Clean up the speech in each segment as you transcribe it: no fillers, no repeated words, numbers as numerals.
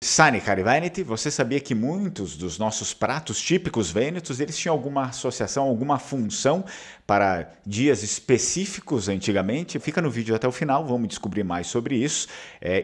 Sani, cari Veneti, você sabia que muitos dos nossos pratos típicos vênetos, eles tinham alguma associação, alguma função para dias específicos antigamente? Fica no vídeo até o final, vamos descobrir mais sobre isso,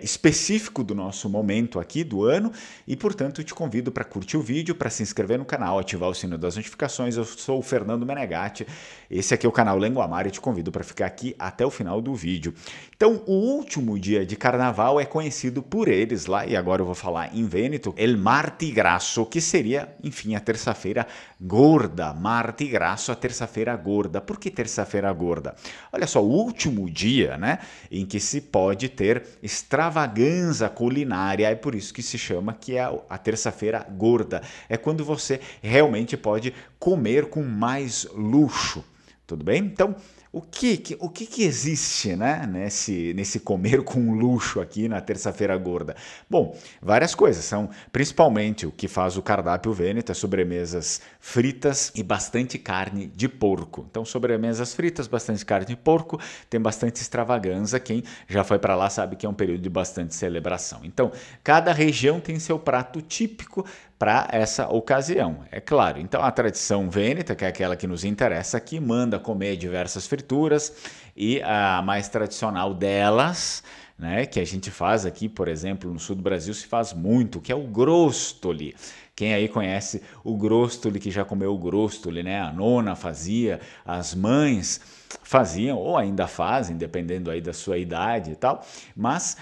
específico do nosso momento aqui do ano, e portanto te convido para curtir o vídeo, para se inscrever no canal, ativar o sino das notificações. Eu sou o Fernando Menegatti, esse aqui é o canal Lenguamar e te convido para ficar aqui até o final do vídeo. Então, o último dia de carnaval é conhecido por eles lá, e agora eu vou falar em Vêneto, El Mardi Grasso, que seria, enfim, a terça-feira gorda. Mardi Grasso, a terça-feira gorda. Por que terça-feira gorda? Olha só, o último dia, né, em que se pode ter extravaganza culinária, é por isso que se chama que é a terça-feira gorda. É quando você realmente pode comer com mais luxo. Tudo bem? Então, o que existe, né, nesse comer com luxo aqui na terça-feira gorda? Bom, várias coisas. São principalmente o que faz o cardápio vêneto, é sobremesas fritas e bastante carne de porco. Então, sobremesas fritas, bastante carne de porco, tem bastante extravaganza. Quem já foi para lá sabe que é um período de bastante celebração. Então, cada região tem seu prato típico para essa ocasião, é claro. Então, a tradição vêneta, que é aquela que nos interessa aqui, manda comer diversas frituras, e a mais tradicional delas, né, que a gente faz aqui, por exemplo, no sul do Brasil se faz muito, que é o grostoli. Quem aí conhece o grostoli, que já comeu o grostoli, né? A nona fazia, as mães faziam, ou ainda fazem, dependendo aí da sua idade e tal, mas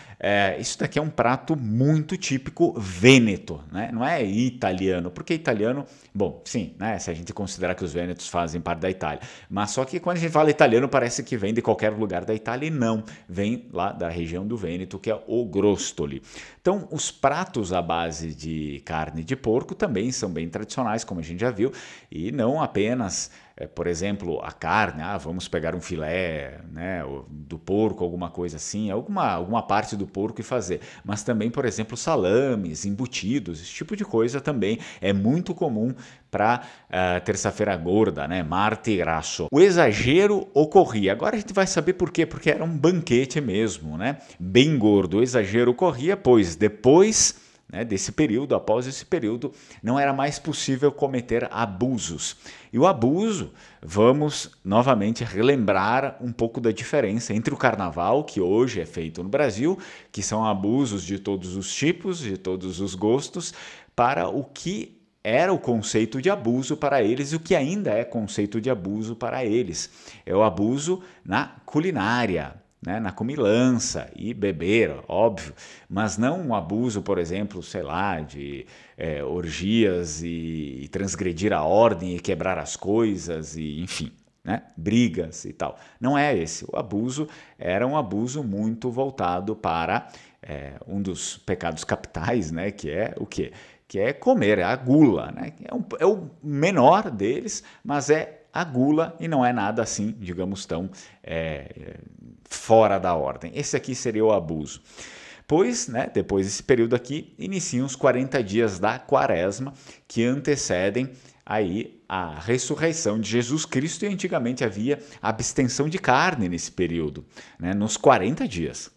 isso daqui é um prato muito típico vêneto, né? Não é italiano, porque italiano, bom, sim, né? Se a gente considerar que os vênetos fazem parte da Itália, mas só que quando a gente fala italiano parece que vem de qualquer lugar da Itália, e não, vem lá da região do Vêneto, que é o grostoli. Então, os pratos à base de carne de porco também são bem tradicionais, como a gente já viu, e não apenas, por exemplo, a carne, vamos pegar um filé, né, do porco, alguma coisa assim, alguma parte do porco e fazer, mas também, por exemplo, salames, embutidos, esse tipo de coisa também é muito comum para terça-feira gorda, né, Mardi Grasso. O exagero ocorria, agora a gente vai saber por quê, porque era um banquete mesmo, né, bem gordo. O exagero ocorria, pois depois, né, desse período, após esse período, não era mais possível cometer abusos. E o abuso, vamos novamente relembrar um pouco da diferença entre o carnaval, que hoje é feito no Brasil, que são abusos de todos os tipos, de todos os gostos, para o que era o conceito de abuso para eles, e o que ainda é conceito de abuso para eles. É o abuso na culinária, né, na comilança e beber, óbvio, mas não um abuso, por exemplo, sei lá, de orgias e transgredir a ordem e quebrar as coisas, e enfim, né, brigas e tal. Não é esse. O abuso era um abuso muito voltado para um dos pecados capitais, né, que é o quê? Que é comer, é a gula, né? É o menor deles, mas é a gula e não é nada assim, digamos, tão fora da ordem. Esse aqui seria o abuso. Pois, né, depois desse período aqui, iniciam os 40 dias da quaresma, que antecedem aí a ressurreição de Jesus Cristo, e antigamente havia abstenção de carne nesse período, né, nos 40 dias.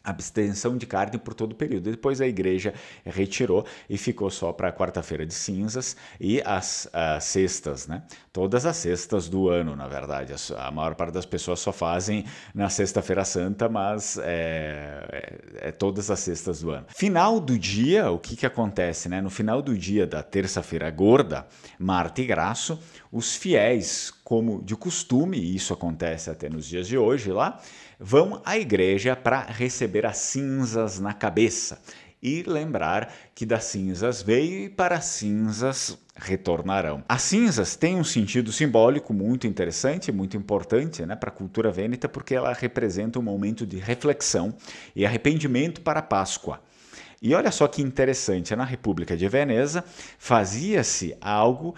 Abstenção de carne por todo o período. Depois a igreja retirou e ficou só para a quarta-feira de cinzas e as sextas, né? Todas as sextas do ano, na verdade. A maior parte das pessoas só fazem na sexta-feira santa, mas todas as sextas do ano. Final do dia, o que acontece, né? No final do dia da terça-feira gorda, Mardi Grasso, os fiéis, como de costume, e isso acontece até nos dias de hoje lá, vão à igreja para receber as cinzas na cabeça e lembrar que das cinzas veio e para as cinzas retornarão. As cinzas têm um sentido simbólico muito interessante, muito importante, né, para a cultura vêneta, porque ela representa um momento de reflexão e arrependimento para a Páscoa. E olha só que interessante, na República de Veneza fazia-se algo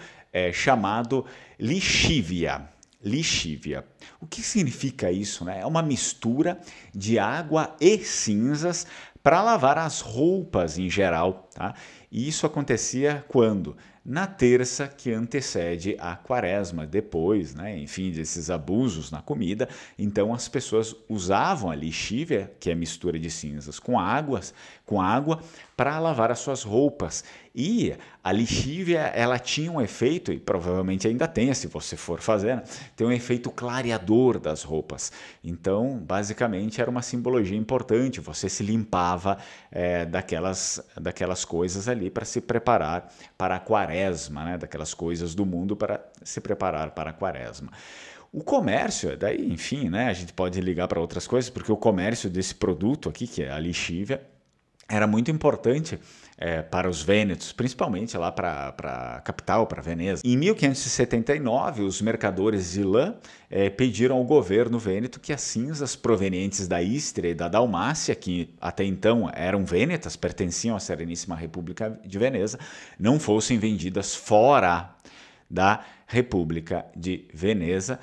chamado lixívia. Lixívia. O que significa isso, né? É uma mistura de água e cinzas para lavar as roupas em geral, tá? E isso acontecia quando? na terça que antecede a quaresma, depois, né, enfim, desses abusos na comida. Então as pessoas usavam a lixívia, que é mistura de cinzas com água, para lavar as suas roupas. E a lixívia, ela tinha um efeito, e provavelmente ainda tem, se você for fazer, né? Tem um efeito clareador das roupas. Então, basicamente, era uma simbologia importante. Você se limpava daquelas coisas ali para se preparar para a quaresma, né? Daquelas coisas do mundo para se preparar para a quaresma. O comércio, daí, enfim, né? A gente pode ligar para outras coisas, porque o comércio desse produto aqui, que é a lixívia, era muito importante para os vênetos, principalmente lá para a capital, para Veneza. Em 1579, os mercadores de lã pediram ao governo vêneto que as cinzas provenientes da Ístria e da Dalmácia, que até então eram vênetas, pertenciam à Sereníssima República de Veneza, não fossem vendidas fora da República de Veneza.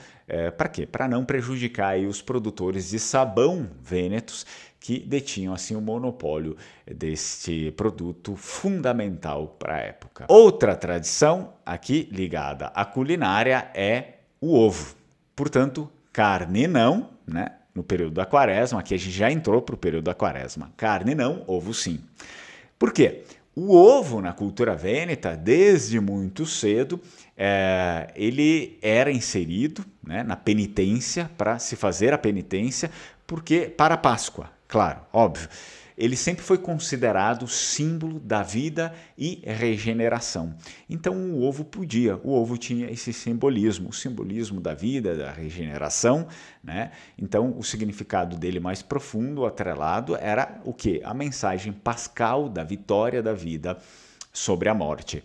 Para quê? Para não prejudicar aí os produtores de sabão vênetos, que detinham assim o monopólio deste produto fundamental para a época. Outra tradição aqui ligada à culinária é o ovo. Portanto, carne não, né? No período da quaresma, aqui a gente já entrou para o período da quaresma. Carne não, ovo sim. Por quê? O ovo na cultura vêneta, desde muito cedo, ele era inserido, né, na penitência, para se fazer a penitência, porque para a Páscoa, claro, óbvio. Ele sempre foi considerado símbolo da vida e regeneração. Então o ovo tinha esse simbolismo, o simbolismo da vida, da regeneração, né? Então o significado dele mais profundo, atrelado, era o quê? A mensagem pascal da vitória da vida sobre a morte.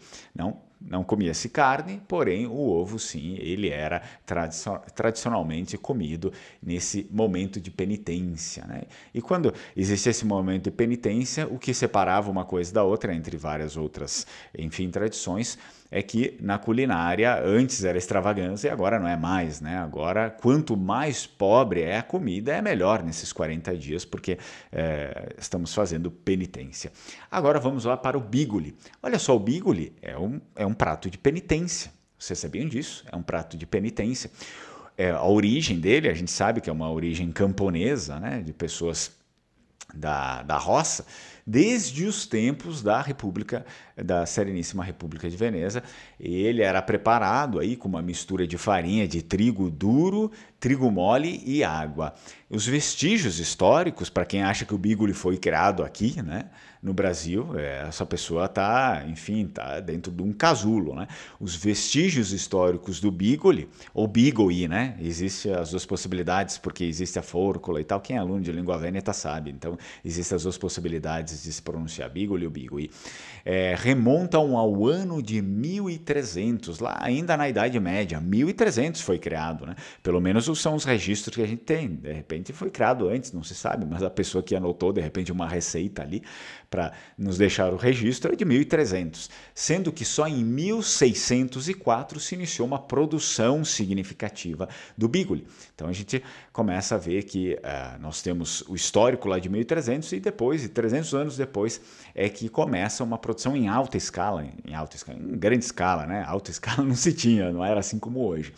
Não comia-se carne, porém o ovo sim, ele era tradicionalmente comido nesse momento de penitência, né? E quando existe esse momento de penitência, o que separava uma coisa da outra, entre várias outras, enfim, tradições, é que na culinária antes era extravagância e agora não é mais, né? Agora, quanto mais pobre é a comida, é melhor nesses 40 dias, porque estamos fazendo penitência. Agora vamos lá para o bigoli. Olha só, o bigoli é um prato de penitência. Vocês sabiam disso? É um prato de penitência. A origem dele, a gente sabe que é uma origem camponesa, né? De pessoas da roça, desde os tempos da Sereníssima República de Veneza. Ele era preparado aí com uma mistura de farinha de trigo duro, trigo mole e água. Os vestígios históricos, para quem acha que o bigoli foi criado aqui, né, no Brasil, essa pessoa está dentro de um casulo, né? Os vestígios históricos do bigoli, ou bigoli, né? Existem as duas possibilidades, porque existe a fórcula e tal. Quem é aluno de língua vêneta sabe. Então, existem as duas possibilidades de se pronunciar bigoli ou bigoli. Remontam ao ano de 1300, lá ainda na Idade Média. 1300 foi criado, né? Pelo menos são os registros que a gente tem. De repente foi criado antes, não se sabe, mas a pessoa que anotou, de repente, uma receita ali para nos deixar o registro é de 1300, sendo que só em 1604 se iniciou uma produção significativa do bigoli. Então a gente começa a ver que nós temos o histórico lá de 1300 e depois, 300 anos depois, é que começa uma produção em alta escala, em grande escala, né? Alta escala não se tinha, não era assim como hoje.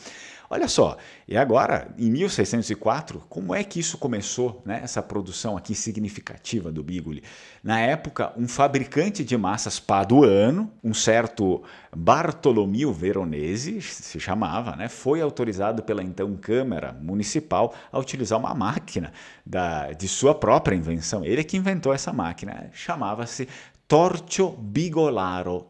Olha só, e agora, em 1604, como é que isso começou, né, essa produção aqui significativa do bigoli? Na época, um fabricante de massas paduano, um certo Bartolomeo Veronese, se chamava, né, foi autorizado pela então Câmara Municipal a utilizar uma máquina de sua própria invenção. Ele é que inventou essa máquina, chamava-se Torchio Bigolaro.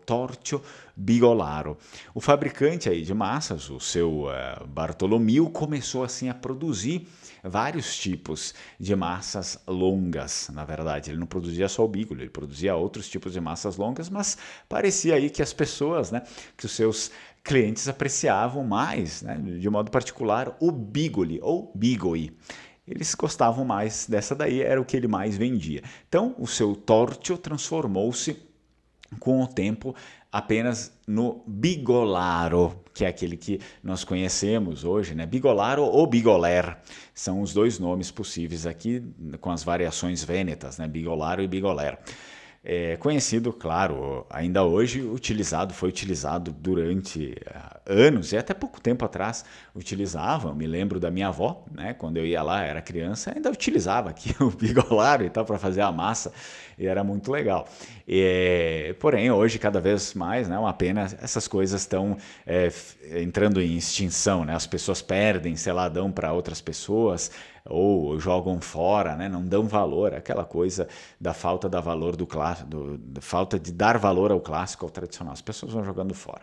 O fabricante aí de massas, o seu Bartolomeu, começou assim a produzir vários tipos de massas longas. Na verdade, ele não produzia só o bigoli, ele produzia outros tipos de massas longas, mas parecia aí que as pessoas, né, que os seus clientes apreciavam mais, né, de modo particular, o bigoli ou bigoi. Eles gostavam mais dessa daí, era o que ele mais vendia. Então, o seu torchio transformou-se com o tempo apenas no bigolaro, que é aquele que nós conhecemos hoje, né? Bigolaro ou bigoler são os dois nomes possíveis aqui, com as variações vênetas, né? Bigolaro e bigoler. conhecido, claro, ainda hoje foi utilizado durante anos, e até pouco tempo atrás utilizavam. Me lembro da minha avó, né, quando eu ia lá, era criança, ainda utilizava aqui o bigolaro e tal para fazer a massa, e era muito legal. Porém, hoje, cada vez mais, né, uma pena, essas coisas estão entrando em extinção, né? As pessoas perdem, sei lá, dão para outras pessoas, ou jogam fora, né? Não dão valor, aquela coisa da falta da valor do clássico, da falta de dar valor ao clássico, ao tradicional. As pessoas vão jogando fora.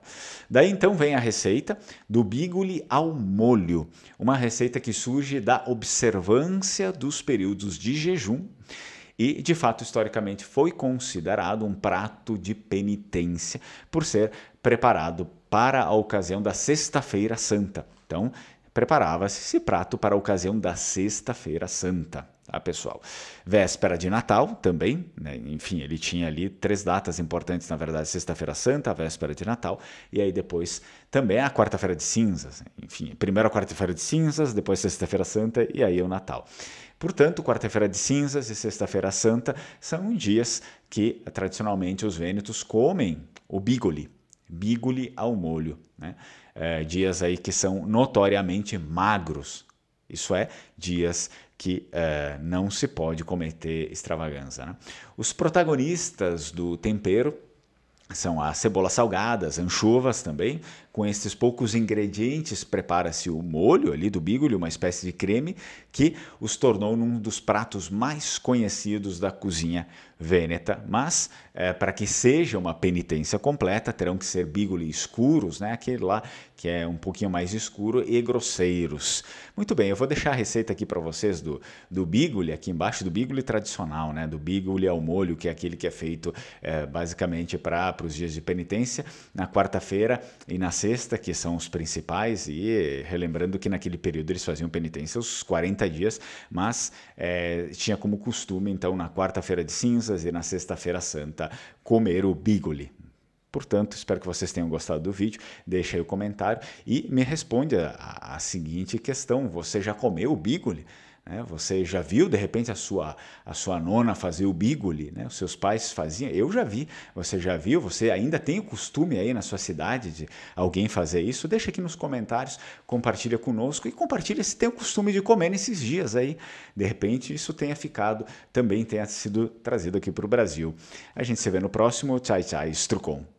Daí então vem a receita do bigoli ao molho, uma receita que surge da observância dos períodos de jejum e, de fato, historicamente foi considerado um prato de penitência por ser preparado para a ocasião da Sexta-feira Santa. Então, preparava-se esse prato para a ocasião da Sexta-feira Santa, tá, pessoal? Véspera de Natal também, né? Enfim, ele tinha ali 3 datas importantes, na verdade, Sexta-feira Santa, a véspera de Natal, e aí depois também a Quarta-feira de Cinzas. Enfim, primeiro a Quarta-feira de Cinzas, depois Sexta-feira Santa e aí o Natal. Portanto, Quarta-feira de Cinzas e Sexta-feira Santa são dias que, tradicionalmente, os vênetos comem o bigoli ao molho, né? Dias aí que são notoriamente magros, isso é, dias que não se pode cometer extravagância, né? Os protagonistas do tempero são as cebolas salgadas, anchovas também. Com esses poucos ingredientes prepara-se o molho ali do bigoli, uma espécie de creme que os tornou um dos pratos mais conhecidos da cozinha vêneta. Mas para que seja uma penitência completa, terão que ser bigoli escuros, né? Aquele lá que é um pouquinho mais escuro, e grosseiros. Muito bem, eu vou deixar a receita aqui para vocês do bigoli, aqui embaixo, do bigoli tradicional, né? Do bigoli ao molho, que é aquele que é feito basicamente para os dias de penitência, na quarta-feira e na sexta, que são os principais, e relembrando que naquele período eles faziam penitência os 40 dias, mas tinha como costume, então, na quarta-feira de cinzas e na sexta-feira santa, comer o bigoli. Portanto, espero que vocês tenham gostado do vídeo, deixa aí o comentário e me responde a seguinte questão: você já comeu o bigoli? Você já viu, de repente, a sua nona fazer o bigoli, né? Os seus pais faziam, eu já vi. Você já viu? Você ainda tem o costume aí na sua cidade de alguém fazer isso? Deixa aqui nos comentários, compartilha conosco e compartilha se tem o costume de comer nesses dias aí. De repente, isso também tenha sido trazido aqui para o Brasil. A gente se vê no próximo. Tchau, tchau, Strucon.